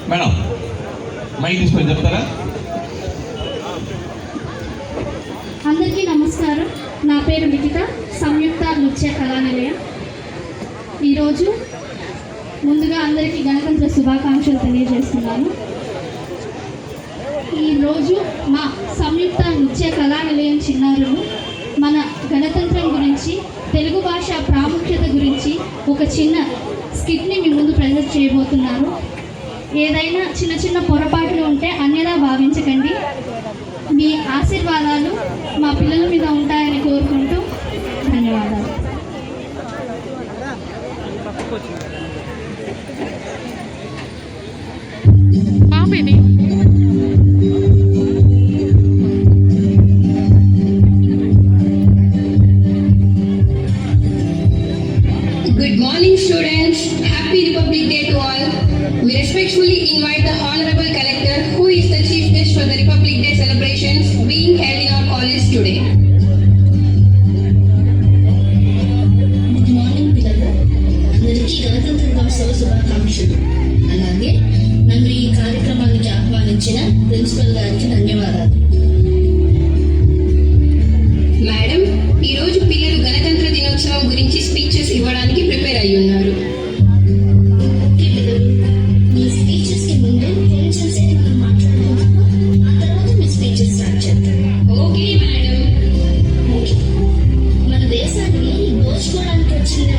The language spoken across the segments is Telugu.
మేడం మైక్ తీసుకొని చెప్తారా? అందరికీ నమస్కారం. నా పేరు లిఖిత, సంయుక్త నృత్య కళానిలయం. ఈరోజు ముందుగా అందరికీ గణతంత్ర శుభాకాంక్షలు తెలియజేస్తున్నాను. ఈరోజు మా సంయుక్త నృత్య కళానిలయం చిన్నారులు మన గణతంత్రం గురించి, తెలుగు భాష ప్రాముఖ్యత గురించి ఒక చిన్న స్కిట్ని మీ ముందు ప్రజెంట్ చేయబోతున్నారు. ఏదైనా చిన్న చిన్న పొరపాట్లు ఉంటే అన్యదా భావించకండి. మీ ఆశీర్వాదాలు మా పిల్లల మీద ఉంటాయని కోరుకుంటూ ధన్యవాదాలు. Good morning, students. Happy Republic Day to all. We respectfully invite the Honorable Collector, who is the Chief Guest for the Republic Day celebrations being held in our college today. Good morning, పిల్లలు. అందరికీ గణతంత్ర దినోత్సవ శుభాకాంక్షలు. అలాగే నన్ను ఈ కార్యక్రమానికి ఆహ్వానించిన ప్రిన్సిపల్ గారికి ధన్యవాదాలు. మేడం, ఈరోజు పిల్లలు గణతంత్ర దినోత్సవం గురించి స్పీచెస్ ఇవ్వడానికి ప్రిపేర్ అయి ఉన్నారు. ఓకే పిల్లలు, మీ స్పీచెస్ కి ముందు కొంచెం సేపు మనం మాట్లాడుకుందాము. ఆ తర్వాత మీ స్పీచెస్ స్టార్ట్ చేద్దాం. Okay madam. ఓకే. మన దేశాన్ని దోచుకోవడానికి వచ్చిన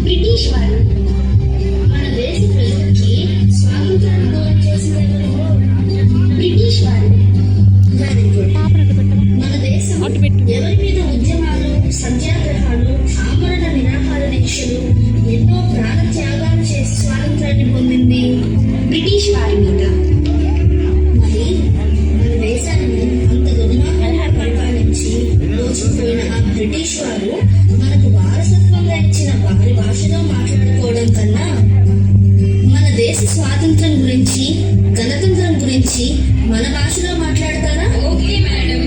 బ్రిటిష్ వారు మన దేశ ప్రజలకి స్వాతంత్రాన్ని దూరం చేసిన బ్రిటిష్ వారు. Very good. మన దేశం ఎవరి మీద ఉద్యమాలు, సత్యాగ్రహాలు, ఆమరణ నిరాహార దీక్షలు, ఎన్నో ప్రాణ త్యాగాలు చేసి స్వాతంత్రాన్ని పొందింది? బ్రిటిష్ వారి మీద. మరి మన దేశాన్ని అంత దుర్మార్గంగా పరిపాలించి దోచుకుపోయిన ఆ బ్రిటిష్ వారు మనకు వారసత్వంగా ఇచ్చిన వారి భాషలో మాట్లాడుకోవడం కన్నా మన దేశ స్వాతంత్రం గురించి, గణతంత్రం గురించి మన భాషలో మాట్లాడతారా? Okay madam.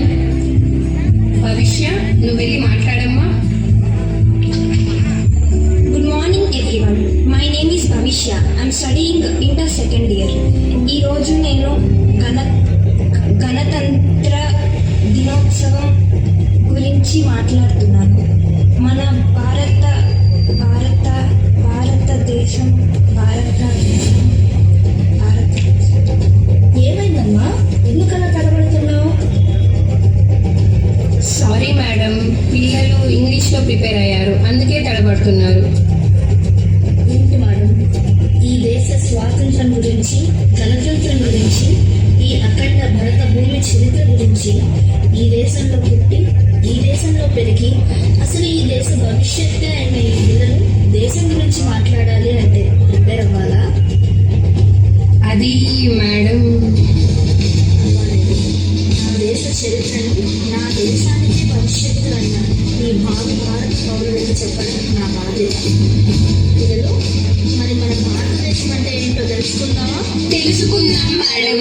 భవిష్య, నువ్వు వెళ్ళి మాట్లాడమ్మా. Good morning everyone. My name is Bhavishya. I'm studying inter second year. ఈ రోజు నేను గణతంత్ర దినోత్సవం గురించి మాట్లాడుతున్నాను. మన భారతదేశం ఏమైందమ్మా? ఎందుకలా తడబడుతున్నావు? సారీ మేడం, పిల్లలు ఇంగ్లీష్లో ప్రిపేర్ అయ్యారు, అందుకే తడబడుతున్నారు. ఏంటి మేడం, ఈ దేశ స్వాతంత్రం గురించి, గణతంత్రం గురించి, ఈ అఖండ భరత భూమి చరిత్ర గురించి, ఈ దేశంలో పుట్టి, ఈ దేశంలో పెరిగి, అసలు ఈ దేశ భవిష్యత్తు అయిన ఈ పిల్లలు దేశం గురించి మాట్లాడాలి అంటే ప్రిపేర్ అవ్వాలా? అది మేడం, నా దేశ చరిత్రను, నా దేశానికి భవిష్యత్తు అయిన ఈ భావి భారత పౌరులకు చెప్పడం నా బాధ్యత. పిల్లలు, మరి మన భారతదేశం అంటే ఏంటో తెలుసుకుందామా? తెలుసుకుందాం మేడం.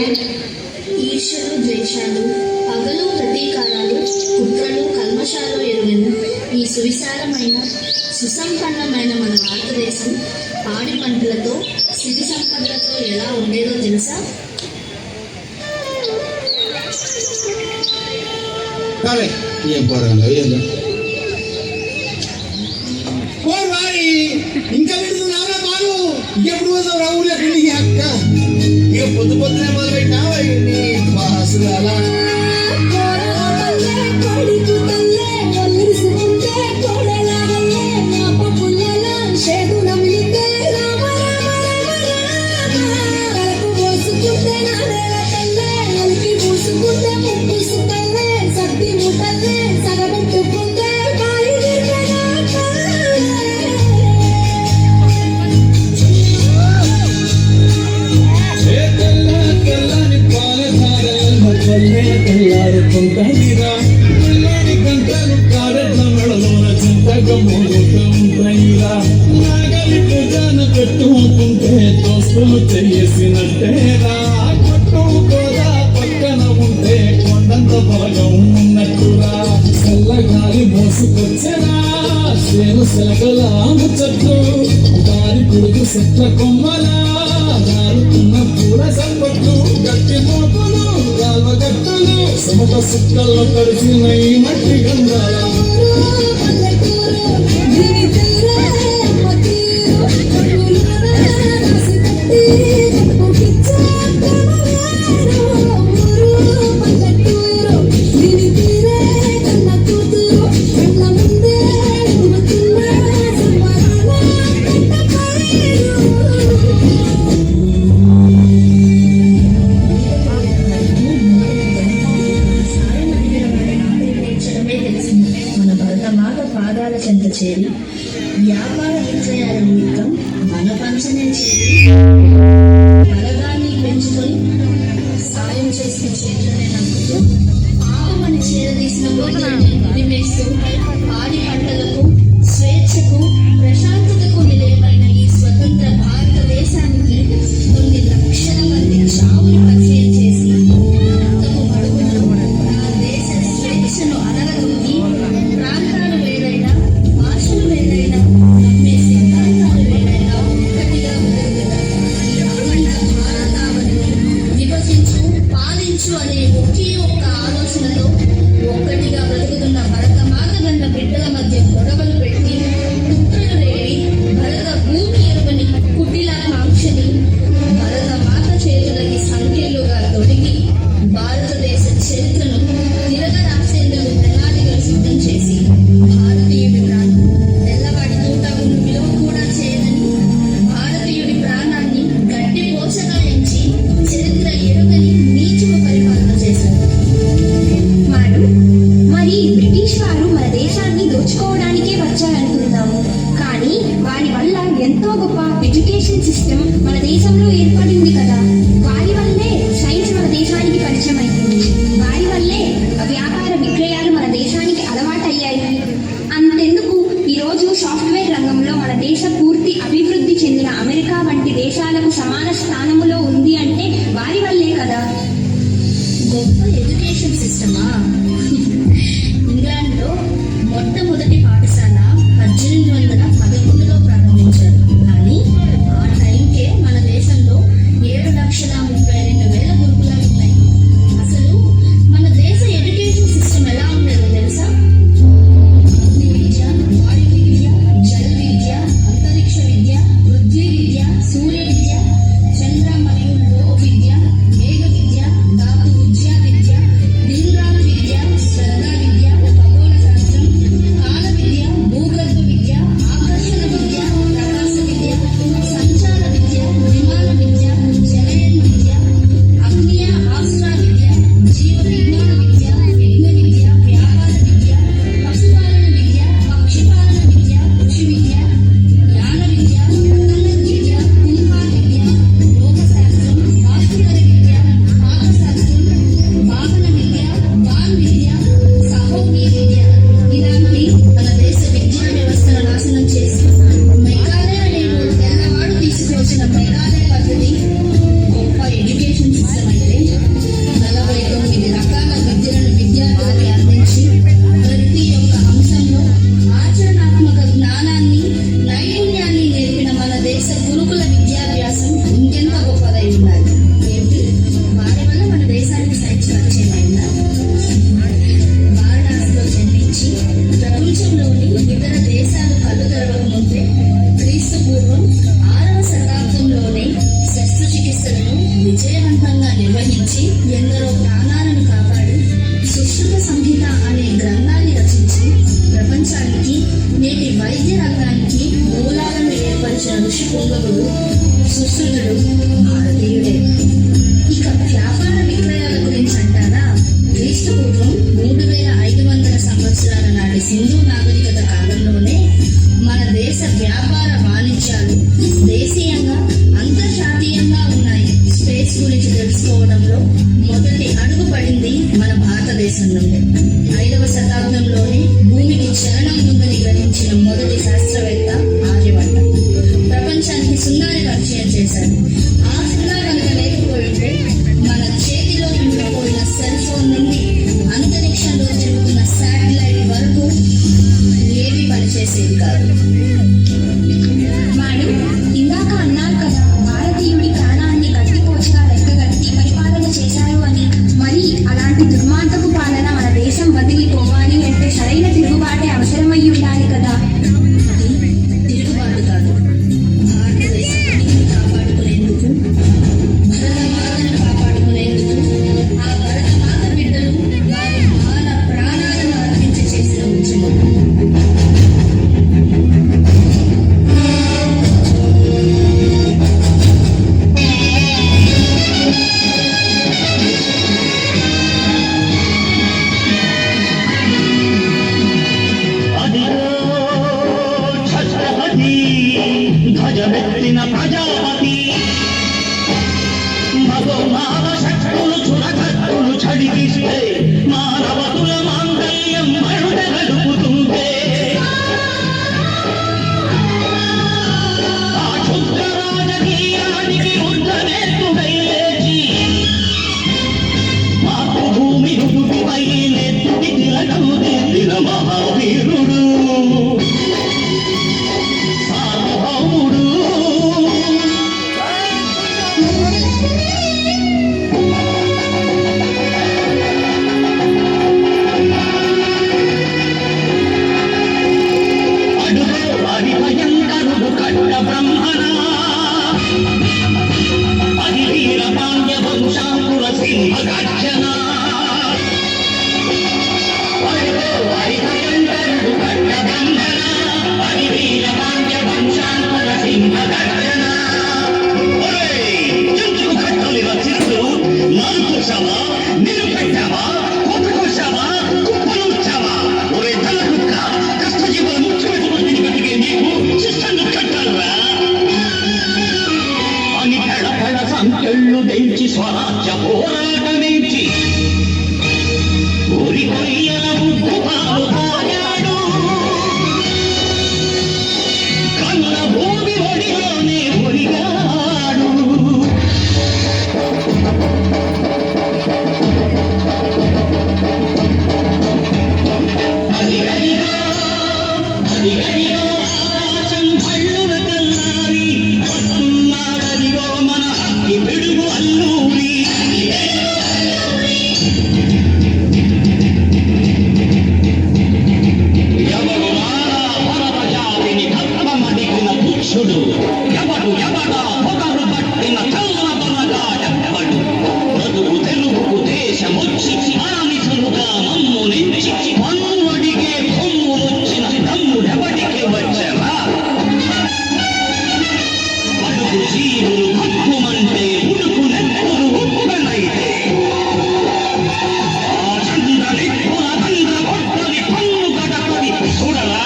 ఈర్ష్యలు, ద్వేషాలు, పగలు, ప్రతీకారాలు, కుట్రలు, కల్మషాలు ఎరుగని ఈ సువిశాలమైన, సుసంపన్నమైన మన భారతదేశం పాడి పంటలతో, సిరి సంపదలతో ఎలా ఉండేదో తెలుసా? ఇంకా పెడుతున్నారా బాలు? ఎప్పుడు పోతావు రావులే పెళ్ళికి అక్క? ఇక పొద్దు పొద్దునే మొదలు పెట్టినావా బాసులు అలా? చేసినట్టేరా కొట్టుకోదా పక్కన ఉంటే కొండంత భాగం ఉన్నట్టురా. సెలకల ముచ్చట్లు దారి పొడుగు చెట్ల కొమ్మలా దారుతున్న పూల సంపట్లు గట్టి మోపులు గాల్వ గట్టలు సమత సుక్కల్లో తడిసిన ఈ మట్టి గంధాల మన భరతమాత పాదాల చెంత చేరి వ్యాపార విక్రయాల నిమిత్తం మన పంచనే చేరి బలగాన్ని పెంచుకొని సాయం చేసిన చేతులనే నమ్ముతూ ఆపమని చేరదీసిన గోదాన్ని నిలిమేస్తూ పాడి పంటలకు స్వేచ్ఛకు ప్రశాంతతకు నిలయమైన ఈ స్వతంత్ర భారతదేశానికి కొన్ని లక్షల మంది చావులు పరిచయం చేసి రక్తము మడుగున మన దేశ స్వేచ్ఛను అనగదొక్కి ప్రాంతాలు వేరైనా భాషలు వేరైనా నమ్మే సిద్ధాంతాలు వేరైనా ఒక్కటిగా బతుకుతున్న ఈ అఖండ భారతావనిని విభజించు పాలించు అనే ఒకే ఒక్క ఆలోచనతో ఒక్కటిగా బ్రతుకుతున్న భరతమాత గన్న బిడ్డల మధ్య గొడవలు పెట్టి కుట్రలు రేడి భరత భూమి ఎరువని కుటిలా కాంక్షని భరతమాత చేతులకి సంఖ్యలుగా తొడిగి భారతదేశ చరిత్రను తిరగరాసేందుకు ప్రణాళికలు సిద్ధం చేసి భారతీయుడి ప్రాణం తెల్లవాడి తోట విలువ కూడా చేయదని భారతీయుడి ప్రాణాన్ని గట్టి పోషగా ఎంచి చరిత్ర ఎరుగని నీచుకు పరిపాలన చేశారు. మరి బ్రిటిష్ వారు మన దేశాన్ని దోచుకోవడానికే వచ్చారనుకుందాము, కానీ వారి వల్ల ఎంతో గొప్ప ఎడ్యుకేషన్ సిస్టమ్ మన దేశంలో ఏర్పడింది కదా. వారి వల్లే సైన్స్ మన దేశానికి పరిచయం అయింది. వారి వల్లే వ్యాపార విక్రయాలు మన దేశానికి అలవాటయ్యాయి. అంతెందుకు ఈరోజు సాఫ్ట్వేర్ రంగంలో మన దేశ పూర్తి అభివృద్ధి చెందిన అమెరికా వంటి దేశాలకు సమాన స్థానములో ఉంది అంటే వారి వల్లే కదా. గొప్ప ఎడ్యుకేషన్ సిస్టమా? ఇంగ్లాండ్లో మొట్టమొదటి పాఠశాల 1811లో ప్రారంభించారు. కానీ ఆ టైంకే మన దేశంలో 7,32,000 గురుకులాలు ఉన్నాయి. అసలు మన దేశ ఎడ్యుకేషన్ సిస్టమ్ ఎలా ఉండేదో తెలుసా? అగ్ని విద్య, వాయువు విద్య, జల విద్య, అంతరిక్ష విద్య, పృథ్వీ విద్య, సూర్య విద్య, చంద్ర మరియు లోక విద్య, మేఘ విద్య, ధాతు విద్య, దిగురాల విద్య, శ్రద్ధ విద్య, ఖగోళ శాస్త్రం, కాల విద్య, భూగర్భ విద్య, ఆకర్షణ విద్య, ప్రకాశ విద్య, సంచార విద్య, విమాన విద్య, జలయన్ విద్య, అగ్నియ ఆస్ట్రా విద్య, జీవ విజ్ఞాన విద్య, యజ్ఞ విద్య, వ్యాపార విద్య, పశుపాలన విద్య, పక్షిపాలన విద్య, కృషి విద్య, జ్ఞాన విద్య, పతంగ విద్య, కుల్పాల విద్య, లోకశాస్త్రం, వాస్తుగత విద్య, పాకశాస్త్రం, వాహన విద్య, వాన్ విద్య, సహోగి విద్య, ఇలాంటి మన దేశ విద్యా వ్యవస్థను నాశనం చేసి మెగాలయ అనే తెల్లవాడు తీసుకొచ్చిన మెగాలయ పద్ధతి గొప్ప ఎడ్యుకేషన్ సిస్టమ్ అయితే 49 రకాల విద్యలను విద్యార్థులకి అందించి ప్రతి ఒక్క అంశంలో ఆచరణాత్మక జ్ఞానాన్ని నైపుణ్యాన్ని నేర్పిన మన దేశ గురుకుల విద్యాభ్యాసం ఇంకెంత గొప్పదై ఉండాలి. ఏంటి వారి వల్ల మన దేశానికి సైన్స్ పరిచయమైందా? వారణాసిలో జన్మించి ప్రపంచంలోని ఇతర దేశాలు కళ్ళు తెరవక ముందే క్రీస్తు పూర్వం 6వ శతాబ్దంలోనే శస్త్రచికిత్సలను విజయవంతంగా నిర్వహించి ఎందరో ప్రాణాలను కాపాడి సుశ్రుత సంహిత అనే గ్రంథాన్ని రచించి ప్రపంచానికి నేటి వైద్య రంగానికి మూలాలను ఏర్పరిచిన ఋషి పుంగవుడు సుశ్రుతుడు భారతీయుడే. ఇక వ్యాపార విక్రయాల గురించి అంటారా? క్రీస్తు పూర్వం 3,500 సంవత్సరాల నాటి సింధు నాగరికత కాలంలోనే మన దేశ వ్యాపార వాణిజ్యాలు దేశీయంగా అంతర్జాతీయంగా ఉన్నాయి. స్పేస్ గురించి తెలుసుకోవడంలో మొదటి అడుగు పడింది మన భారతదేశం నుండి. 5వ శతాబ్దంలోనే భూమికి చలనం ఉందని గ్రహించిన మొదటి శాస్త్రవేత్త ఆర్యభట్ట ప్రపంచానికి సున్నాని పరిచయం చేశారు. ఆ సున్నా కనుక లేకపోయింటే మన చేతిలో ఉండిపోయిన సెల్ ఫోన్ నుండి అంతరిక్షంలో జరుగుతున్న శాటిలైట్ వరకు ఏవి పనిచేసేవి కాదు. బడికిస్తే మానవతుల మాంగళ్యం మరుడ గడుపుతుంటే ఆ క్షుద్ర రాజకీయానికి యుద్ధనేతుడై లేచి మాతృభూమి నుదుటిపై నెత్తి తిలకం దిద్దిన మహావీరుడు సార్వభౌముడు. సంకెళ్ళు తెంచి స్వరాజ్య పోరాటమించి ఊరి కొయ్యల ముగ్గు పాలు తాగాడు. కన్న భూమి ఒడిలోనే ఒరిగాడు. అదిగదిగో ఆకాశం కళ్ళున కల్లారి వస్తున్నాడదిగో మన హక్కి పిడుగు అల్లూరి. ఎవడు నారా భరత జాతిని కర్మమడిగిన పురుషుడు ఎవడు ఎవడా పొగరు పట్టిన కళ్ళ బలగాడెవ్వడు. బ్రతుకు తెలుగుకు దేశమొచ్చి ఆనిసలుగా మమ్ము నించి పన్ను అడిగే కొమ్ములొచ్చిన తమ్ముడెవడికి వచ్చరా. అడుగు జీవులు భగ్గుమంటే ఉడుకు నెత్తులు ఉప్పెనైతే ఆ చంద్ర నిప్పుల తండ్ర కొట్టని పన్ను గడపడి చూడరా.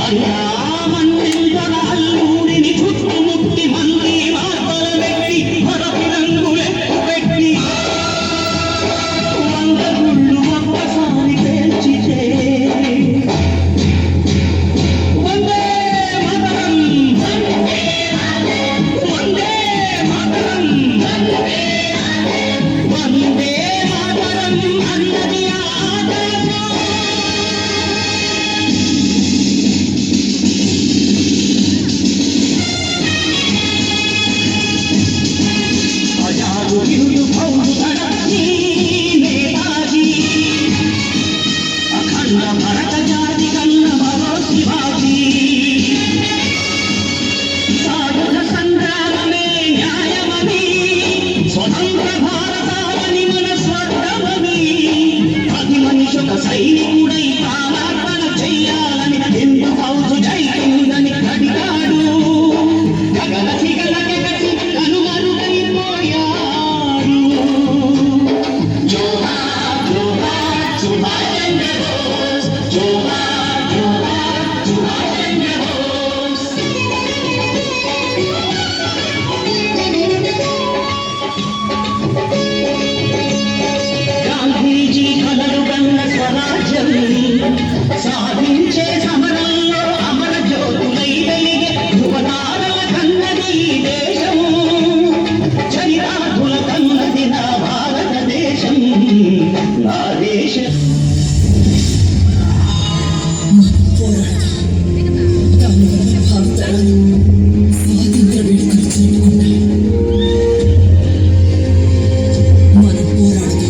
అల్లామంటిందర అల్లూరిని చుట్టుముట్టి మంది మార్పల పెట్టి మరొక రంగులెక్కు పెట్టి 100 గుళ్ళు ఒక్కసారి పేల్చితే వందే మాతరం వందే మాతరం వందే మాతరం అన్నది ఆకాశం. అజాదు ఇరుడు భౌడు గణపతి నేతాజీ అఖండ భరత జాతి కన్న మరో శివాజీ. సాయుధ సంగ్రామమే న్యాయమని స్వతంత్ర భారతావని మన స్వర్గమని ప్రతి మనిషి ఒక సైనికుడై ప్రాణార్పణ చెయ్యాలని హిందూ ఫౌజు జైలుదని అడిగాడు. గగన సిగలకెగసి కనుమరుగైపోయాడు. జోహార్ జోహార్ సుభాష్ చంద్ర బోస్ జోహార్ జోహార్ సుభాష్ చంద్ర బోస్. గాంధీజీ కలలు కన్న స్వరాజ్యం సాధించే సమరంలో అమర జ్యోతులై వెలిగే ధృవతారల కన్నది ఈ దేశం. చరితార్థుల కన్నది నా భారతదేశం నా దేశం. దానివల్ల భారతరాలు స్వాతంత్ర వేడుకలు జరుపుకుంటాయి. మనం పోరాడుతూ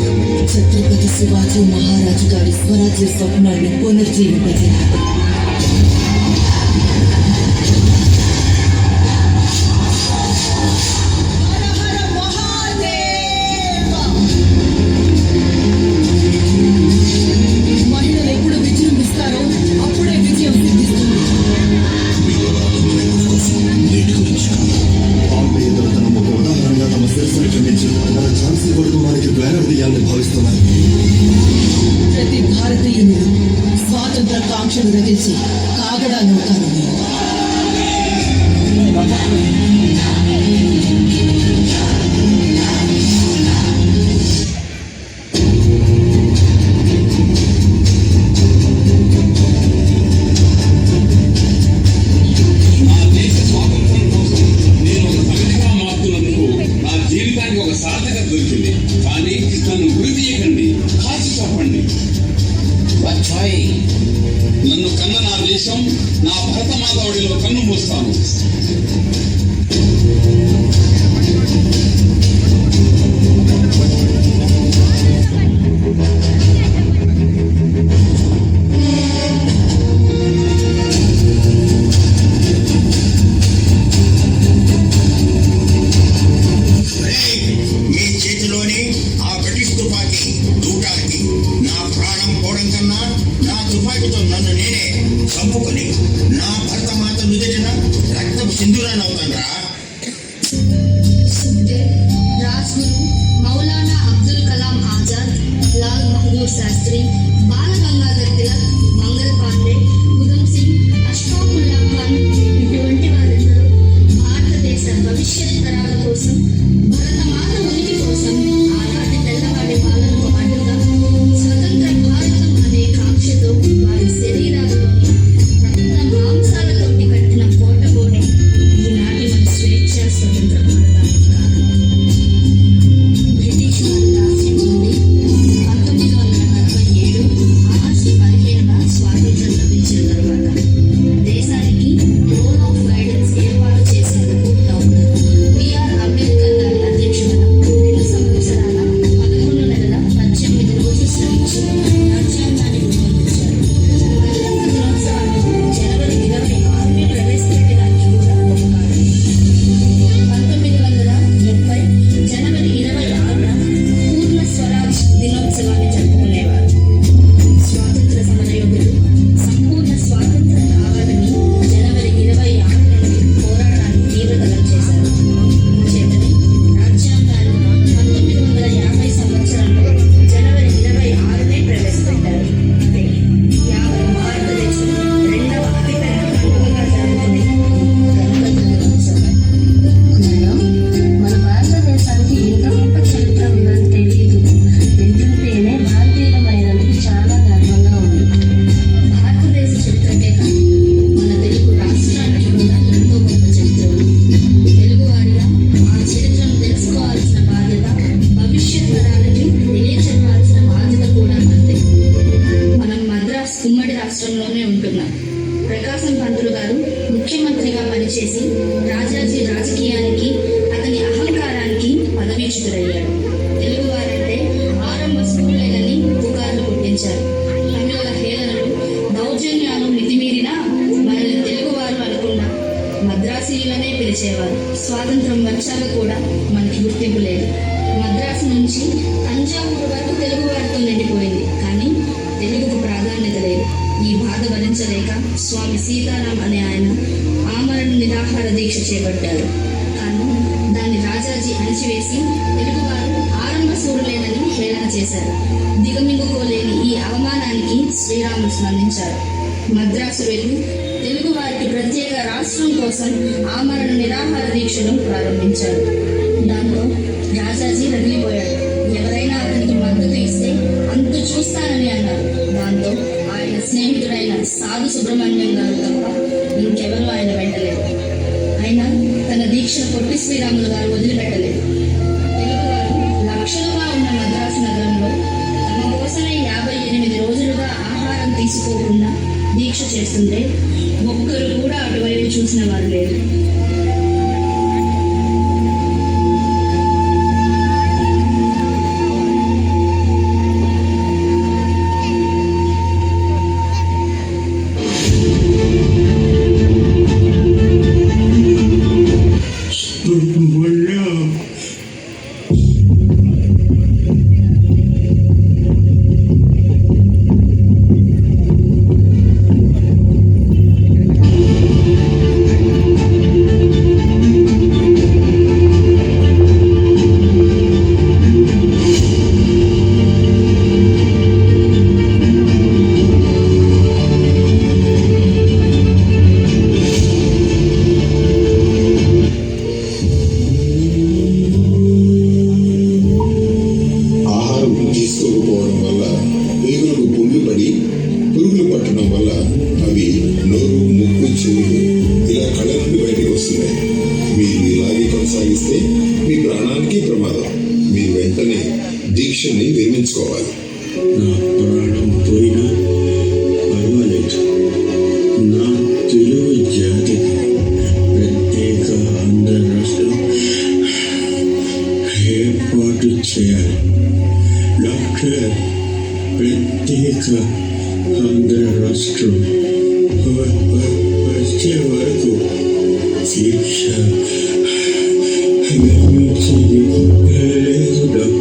ఛత్రపతి శివాజీ మహారాజు గారి స్వరాజ్య స్వప్నాన్ని పునర్జీవింపజేయాలి. మహిళలు ఎప్పుడు విజృంభిస్తారో అప్పుడే విజయం సిద్ధిస్తుంది. నేటి గురించి ఆంబేద్కర్ ఒక ఉదాహరణగా తమ శిరస్సును ఖండించి మన ఝాన్సీ కొడుకు మనకి బ్యానర్ తీయాలని భావిస్తున్నారు. ప్రతి భారతీయుడు స్వాతంత్ర కాంక్షను రగిల్చి కాగడా నౌకాను సాధక దొరికింది. కానీ నన్ను గురి తీయకండి, కాచి చెప్పండి. నన్ను కన్న నా దేశం, నా భరతమాతవుడిలో కన్ను మూస్తాను. మీ చేతిలోని ఆ బ్రిటిష్ తుపాకీ దూటానికి నా ప్రాణం పోవడం కన్నా నా తుపాకీతో నన్ను నేనే చంపుకొని నా భర్త మాత నుదిటిన రక్తపు సింధూరాన్ని అవుతాను రా. సుఖ్దేవ్, రాజ్గురు, మౌలానా అబ్దుల్ కలాం ఆజాద్, లాల్ బహదూర్ శాస్త్రి, బాల గంగాధర్ తిలక్, మంగల్ పాండే, ఉధమ్ సింగ్, అష్ఫాకుల్లా ఖాన్ ఇటువంటి వారందరూ భారతదేశ భవిష్యత్ తరాల కోసం, భరతమాత ఉనికి కోసం ఆనాటి తెల్లవాడి పాలనకు అడ్డుగా స్వతంత్ర భారతం అనే కాంక్షతో వారి శరీరాలలోని రక్త మాంసాలతోటి కట్టిన కోటగోడే ఈనాటి మన స్వేచ్ఛ స్వతంత్ర భారతానికి కారణం. బ్రిటిష్ వారి దాస్యం నుండి 1947 ఆగస్టు 15న స్వాతంత్రం లభించిన తర్వాత దేశానికి రోల్ ఆఫ్ గైడెన్స్ ఏర్పాటు చేసేందుకు డాక్టర్ బిఆర్ అంబేద్కర్ గారి అధ్యక్షతన 2 సంవత్సరాల 11 నెలల 18 రోజులు శ్రమించి రాజ్యాంగాన్ని రూపొందించారు. గణతంత్ర దినోత్సవాన్ని జనవరి 26నే ప్రవేశపెట్టడానికి కూడా ఒక కారణం. 1970 జనవరి 26న పూర్ణ స్వరాజ్ దినోత్సవాన్ని జరుపుకునేవారు. స్వాతంత్ర సమరయోధులు సంపూర్ణ స్వాతంత్రం కావాలని జనవరి 26 నుండి పోరాటాన్ని తీవ్రతరం చేశారు. చేతనే రాజ్యాంగాన్ని 1950 సంవత్సరంలో జనవరి 26నే ప్రవేశపెట్టారు. అంటే యావత్ భారతదేశం రెండవ అతిపెద్ద పండుగగా జరుగుతుంది గణతంత్ర దినోత్సవం. మేడం, మన భారతదేశానికి ఇంత గొప్ప చరిత్ర ఉందని తెలియదు. వింటుంటేనే భారతీయులమైనందుకు చాలా గర్వంగా ఉంది. భారతదేశ చరిత్రకే కాదు, మన తెలుగు రాష్ట్రానికి కూడా ఎంతో గొప్ప చరిత్ర ఉంది. తెలుగువారిగా ఆ చరిత్రను తెలుసుకోవాల్సిన బాధ్యత, భవిష్యత్ తరాలకి తెలియచెప్పాల్సిన బాధ్యత కూడా అంతే. మనం మద్రాస్ ఉమ్మడి రాష్ట్రంలోనే ఉంటున్నాం. ప్రకాశం పంతులు గారు ముఖ్యమంత్రిగా పనిచేసి రాజాజీ రాజకీయానికి, అతని అహంకారానికి పదవీచ్యుతుడయ్యాడు. తెలుగువారంటే ఆరంభ స్కూళ్ళేనని పుకార్లు పుట్టించారు. తమిళుల హేళనలు, దౌర్జన్యాలు మితిమీరినా మనల్ని తెలుగువారు అనకుండా మద్రాసీయులనే పిలిచేవారు. స్వాతంత్రం వచ్చాక కూడా మనకి గుర్తింపు లేదు. మద్రాసు నుంచి తంజావూరు వరకు తెలుగువారితో నిండిపోయింది, కానీ తెలుగుకు ప్రాధాన్యత లేదు. ఈ బాధ భరించలేక స్వామి సీతారాం అనే ఆయన ఆమరణ నిరాహార దీక్ష చేపట్టారు. కానీ దాన్ని రాజాజీ అణిచివేసి తెలుగువారు ఆరంభ సూరులేనని హేళన చేశారు. దిగమింగుకోలేని ఈ అవమానానికి శ్రీరాములు స్పందించారు. మద్రాసు వెళ్ళి తెలుగు వారికి ప్రత్యేక రాష్ట్రం కోసం ఆమరణ నిరాహార దీక్షను ప్రారంభించారు. దాంతో రాజాజీ రగిలిపోయాడు. ఎవరైనా అతనికి మద్దతు ఇస్తే అంతు చూస్తానని అన్నారు. దాంతో ఆయన స్నేహితుడైన సాధు సుబ్రహ్మణ్యం గారు తప్ప ఇంకెవరూ ఆయన వెంటలేదు. అయినా తన దీక్షను పొట్టి శ్రీరాములు గారు వదిలిపెట్టలేదు. తెలుగువారు లక్షలుగా ఉన్న మద్రాసు నగరంలో తమ కోసమే 58 రోజులుగా ఆహారం తీసుకోకుండా దీక్ష చేస్తుంటే ఒక్కరు కూడా అటువైపు చూసిన వారు లేరు. ఒళ్ళు మీ ప్రాణానికి ప్రమాదం. మీరు వెంటనే దీక్షని విరమించుకోవాలి. నా ప్రాణం పోయినా పర్వాలేదు. నా తెలుగు జాతికి ప్రత్యేక ఆంధ్ర రాష్ట్రం ఏర్పాటు చేయాలి. డాక్టర్, ప్రత్యేక ఆంధ్ర రాష్ట్రం వచ్చే వరకు శిక్ష విరమించేది లేదు డాక్టర్.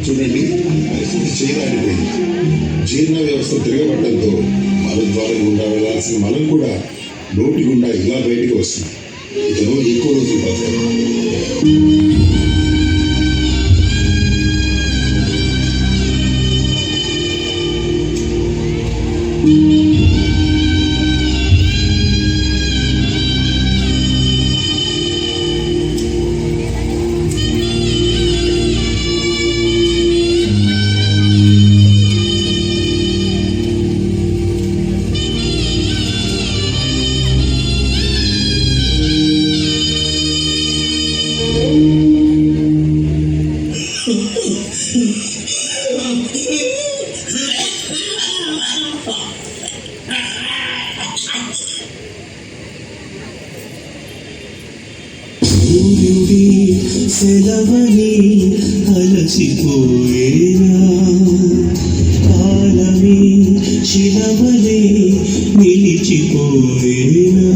చూడండి, పరిస్థితి చేయడానికి జీర్ణ వ్యవస్థ తిరగబడటంతో మలద్వారం గుండా వెళ్లాల్సిన మలం కూడా నోటి గుండా ఇలా బయటికి వస్తుంది. ఇతను ఎక్కువ రోజులు బతకడు. సూర్యుడి సెలవని అలసిపోయేనా, కాలమే శిలవలే నిలిచిపోయేనా.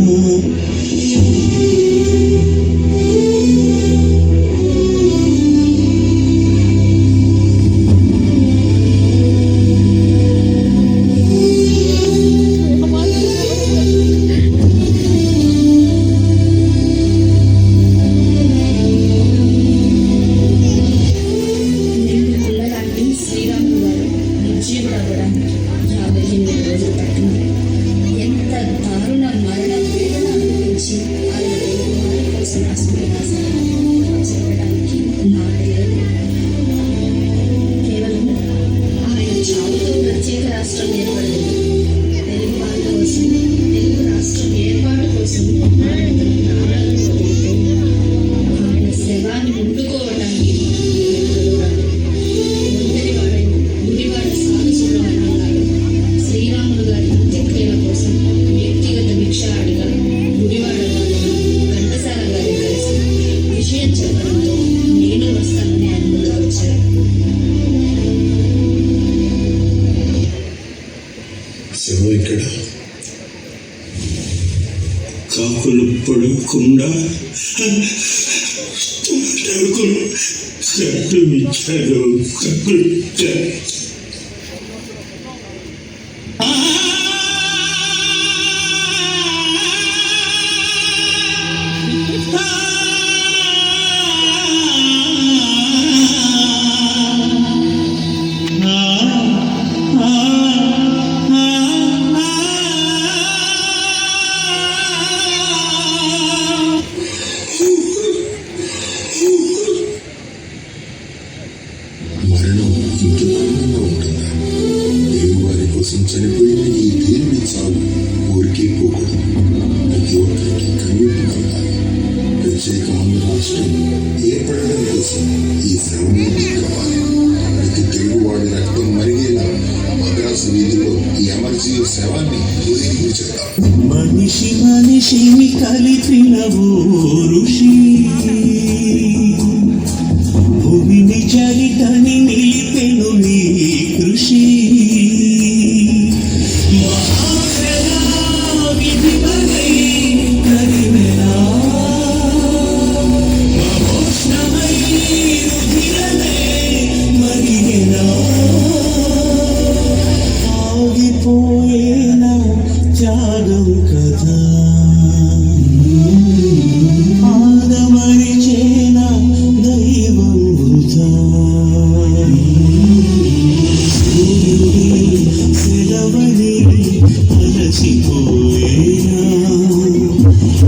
శ్రీరాములు గారు నిర్జీవుడు అవ్వడానికి 58 రోజులు పట్టింది. ఎంత దారుణ మరణ వేదన అనుభవించి ఆయన తెలుగు వారి కోసం చెప్పడానికి మాటలేదు. కేవలం ఆయన చావుతో ప్రత్యేక రాష్ట్రం ఏర్పడలేదు. తెలుగు వారి కోసం, తెలుగు రాష్ట్రం ఏర్పాటు కోసం ఆయన ప్రాణాలను వదిలితే ఆయన శవాన్ని ముందుకోవడానికి శ్రీరాములు గారి అంత్యక్రియల కోసం వ్యక్తిగత భిక్ష అడిగా గుడివాడ వాళ్ళని ఘంటసాల గారి కలిసి విషయం చెప్పడంతో నేను వస్తానని ఆయన ముందుకు వచ్చారు. శవం ఇక్కడ కాకులు పడకుండా కట్టుమిచ్చారు. మరణం ఇంత దారుణంగా ఉంటుందా? దేవుని వారి కోసం చనిపోయిన ఈ దేవుని చావు ఊరికే పోకూడదు. ప్రతి ఒక్కరికి కన్నీటి కలగాలి. ప్రత్యేక ఆంధ్ర రాష్ట్రం ఏర్పడడం కోసం ఈ శ్రమని కావాలి. ప్రతి తెలుగువాడి రక్తం మరిగేలా మద్రాసు వీధిలో ఈ అమరజీవ శవాన్ని ఊరేగింపు చేద్దాం. మనిషి మనిషిని కలిపిన ఓ ఋషి, భూమిని చరితని నిలిపెను నీ కృషి. విధిపై కరిమెనా మహోష్ణమై రుధిర అలసిపోయేనా త్యాగం కదా ఆదమరిచేనా దైవం వృధా సెలవని అలసిపోయేనా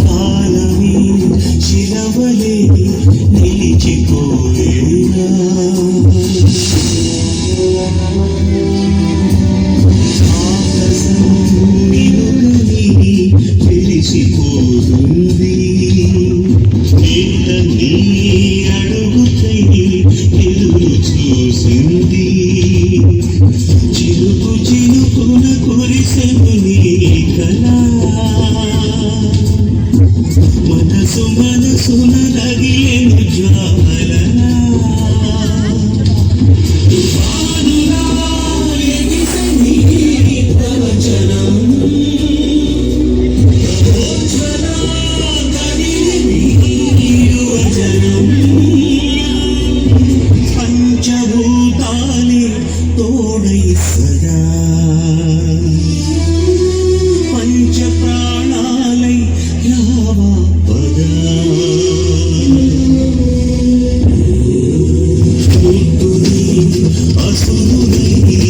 కాలమే శిలవలే నిలిచిపోయేనా తెలిసిపోతుంది నీళ్ళ నీ అడుగుతై ఎదురు చూసింది చిలుకు చిలుకున కురిసెను నీ కళ మనసు మనసున రగిలెను జ్వాలనా తుఫానులా ఎగిసె నీ ప్రవచనం పంచభూతాలే తోడై సదా పంచ ప్రాణాలై రావా పదా బుద్ధుని అసురుని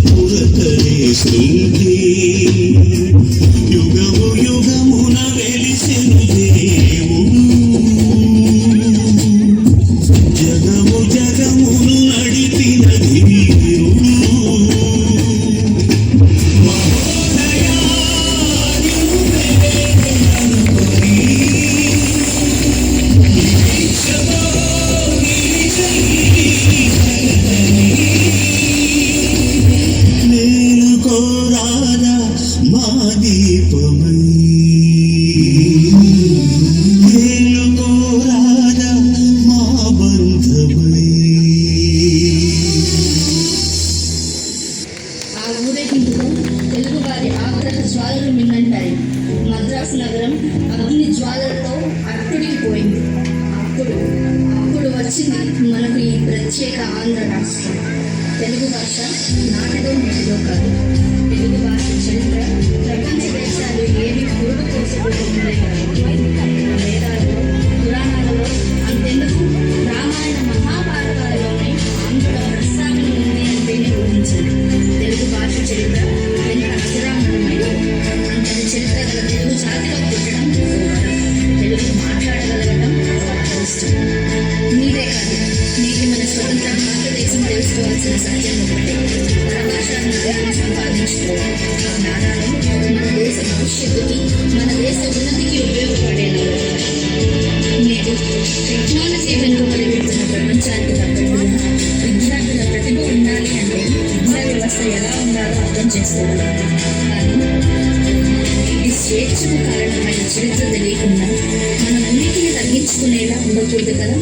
పురకరే శృంగి యుగము యుగమున వెలిసెను దేవుడు జగము జగమును నడిపిన ధీరుడు మహోదయా మేలుకోరాదా మా దీపమై మేలుకోరాదా మా బంధమై ఆ ఊరేగింపులో తెలుగువారి ఆగ్రహ జ్వాలలు మిన్నంటాయి. మద్రాసు నగరం అగ్ని జ్వాలలతో అట్టుడికిపోయింది. అప్పుడు వచ్చింది మనకు ఈ ప్రత్యేక ఆంధ్ర రాష్ట్రం. తెలుగు భాష నాటిదో నేటిదో కాదు. తెలుగు భాష చరిత్ర ప్రపంచ దేశాలు ఏవి పూర్వ కోసుకోకుండా వేదాలలో పురాణాలలో అంతెందుకు రామాయణ మహాభారతాలలోనే ఆంధ్రుల ప్రస్తావన ఉంది అంటేనే ఊహించండి. తెలుగు భాష చరిత్ర ఎంత అక్షరాంతమైనది. అంతటి చరిత్ర గల తెలుగు జాతిలో పుట్టడం తెలుగు మాట్లాడగలగడం అదృష్టం. మీరే కాదు, నేటి మన స్వతంత్ర భారతదేశం తెలుసుకోవాల్సిన సత్యం ఒకటే: పరభాషా జ్ఞానాన్ని సంపాదించుకోవాలి. ఆ జ్ఞానాలు మన దేశ భవిష్యత్తుకి, మన దేశ ఉన్నతికి ఉపయోగపడేలా నేడు టెక్నాలజీ వెనుక పరిగెడుతున్న ప్రపంచానికి తగ్గట్టుగా విద్యార్థుల ప్రతిభ ఉండాలి అంటే విద్యా వ్యవస్థ ఎలా ఉండాలో అర్థం చేసుకోవాలి. కానీ ఇది స్వేచ్ఛకు కారణమైన చరిత్ర తెలియకుండా మన ఉనికిని తగ్గించుకునేలా ఉండకూడదు కదా.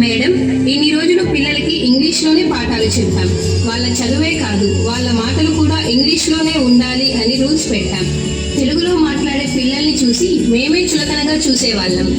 మేడం, ఇన్ని రోజులు పిల్లలకి ఇంగ్లీష్లోనే పాఠాలు చెప్పాం. వాళ్ళ చదువే కాదు, వాళ్ళ మాటలు కూడా ఇంగ్లీష్లోనే ఉండాలి అని రూల్స్ పెట్టాం. తెలుగులో మాట్లాడే పిల్లల్ని చూసి మేమే చులకనగా చూసేవాళ్ళం.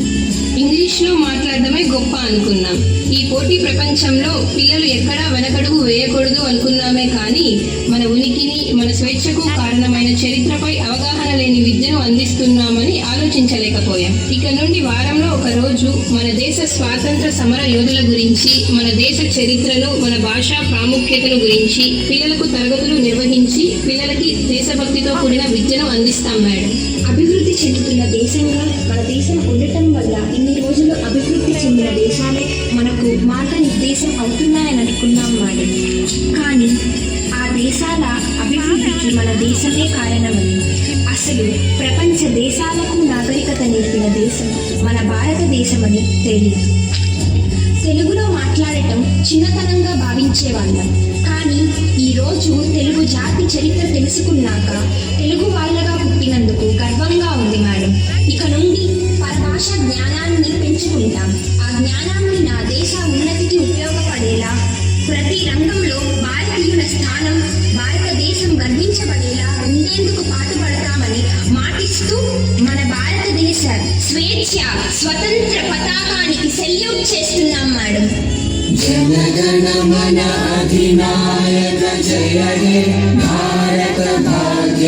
ఇంగ్లీష్లో మాట్లాడడమే గొప్ప అనుకున్నాం. ఈ పోటీ ప్రపంచంలో పిల్లలు ఎక్కడా వెనకడుగు వేయకూడదు అనుకున్నామే కానీ మన ఉనికిని, మన స్వేచ్ఛకు కారణమైన చరిత్రపై అవగాహన లేని విద్యను అందిస్తున్నామని ఆలోచించలేకపోయాం. ఇక నుండి వారంలో ఒక రోజు మన దేశ స్వాతంత్ర సమర యోధుల గురించి, మన దేశ చరిత్రను, మన భాషా ప్రాముఖ్యతను గురించి పిల్లలకు తరగతులు నిర్వహించి పిల్లలకి దేశభక్తితో కూడిన విద్యను అందిస్తాం మేడం. అభివృద్ధి చెందుతున్న దేశంగా మన దేశం ఉండటం వల్ల ఇన్ని రోజులు అభివృద్ధి చెందిన దేశాలే మనకు మార్గనిర్దేశం అవుతున్నాయని అనుకున్నాం మేడం. కానీ ఆ దేశాల అభివృద్ధికి మన దేశమే కారణమని, అసలు ప్రపంచ దేశాలకు నాగరికత నేర్పిన దేశం మన భారతదేశమని తెలియదు. తెలుగులో మాట్లాడటం చిన్నతనంగా భావించేవాళ్ళం. కానీ ఈరోజు తెలుగు జాతి చరిత్ర తెలుసుకున్నాక తెలుగు వాళ్ళగా పుట్టినందుకు గర్వంగా ఉంది మేడం. ఇక నుండి పరభాష జ్ఞానాన్ని పెంచుకుంటాం. ఆ జ్ఞానాన్ని నా దేశ ఉన్నతికి ఉపయోగపడేలా, ప్రతి రంగంలో భారతీయుల స్థానం, భారతదేశం గర్వించబడేలా ఉండేందుకు పాటుపడతామని మాటిస్తూ మన భారతదేశ స్వేచ్ఛ స్వతంత్ర పతాకానికి సెల్యూట్ చేస్తున్నాం మేడం. జనగణమన అధినాయక జయ హే భారత భాగ్య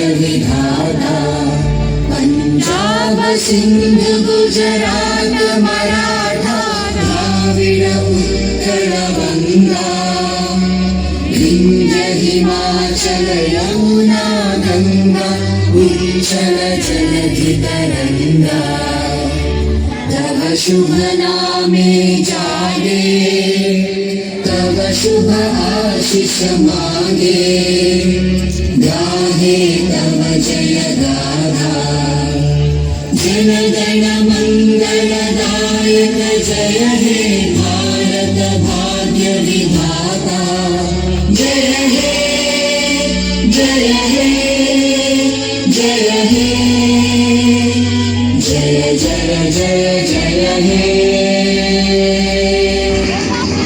सिंधु गुजरात मराठा द्राविड उत्कल गंगा विंध्य हिमाचल यमुना गंगा उच्चल जलधि तरंगा तव शुभ नामे जागे तव शुभ आशीष मांगे गाहे तव जय गाथा जन गण मंगलदायक जय हे भारत भाग्य विधाता जय हे जय हे जय हे जय जय जय जय हे